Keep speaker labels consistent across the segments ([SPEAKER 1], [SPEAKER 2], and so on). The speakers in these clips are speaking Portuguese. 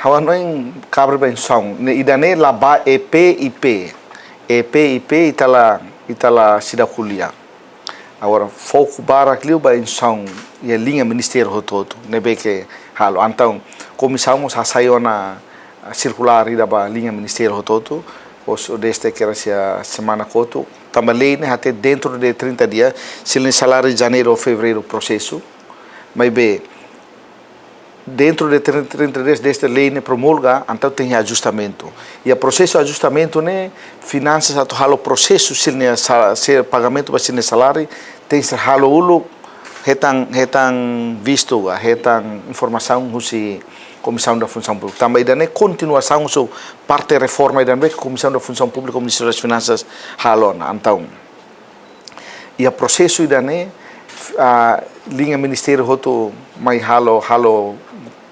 [SPEAKER 1] hawa noin kabre ba insong idane laba EPIP itala sida kulia agora foco bara clio ba insong e linha ministério rototo nebe que halo então começamos a sair na circular ida ba linha ministério rototo os deste que era a semana coto também né até dentro de 30 dias se o salário de janeiro ou fevereiro processo mas bem dentro de 30 dias desta lei né promulga então tem ajustamento e o processo de ajustamento né finanças a halo processo se pagamento para se salário tem se halo ulo retan visto retan informação se Comissão da Função Pública. Também daí continuação so parte reforma daí Comissão da Função Pública, o Ministério das Finanças halona. Então, e o processo daí a linha Ministério roto mais halo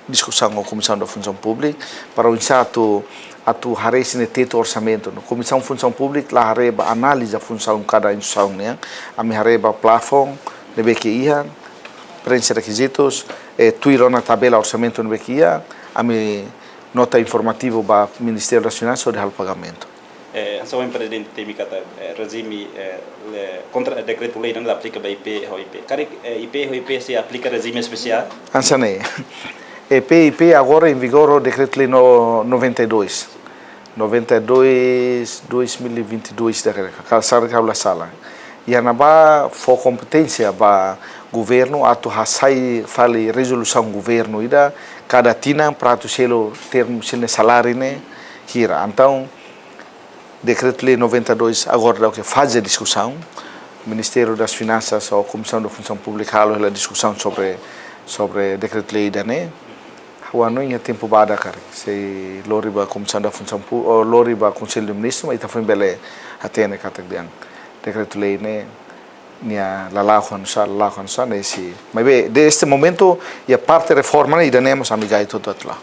[SPEAKER 1] discussão com a Comissão da Função Pública para o insato atu haresi ne teto orçamento. Comissão Função Pública lá hareba análise da função cada instituição né. A me hareba plafond de BQI preencher requisitos, tuir na tabela orçamento no BQIA, a me nota informativo para o Ministério das Finanças sobre o pagamento.
[SPEAKER 2] Só o presidente tem kata regime contra Dekretu-Lei não aplica para IP ou IP. Cara IP ou IP se aplica regime especial?
[SPEAKER 1] Ansane. IP agora em vigor o Dekretu-Lei 92/2022 da calçada da sala. E a naba for competência para governo atu hasai fale resolução governo ida cada tina prato selo termo selo salário né hira então Decreto-Lei 92 agora o que faz a discussão Ministério das Finanças ou Comissão da Função Pública a discussão sobre Decreto-Lei da né o ano em tempo bada cara se loriba Comissão da Função Pública ou loriba Conselho do Ministro mas tá foi bele até né catagdian Decreto-Lei né nia lalakon sa nesse mas bem deste momento e a parte reforma ainda temos amigai todo lá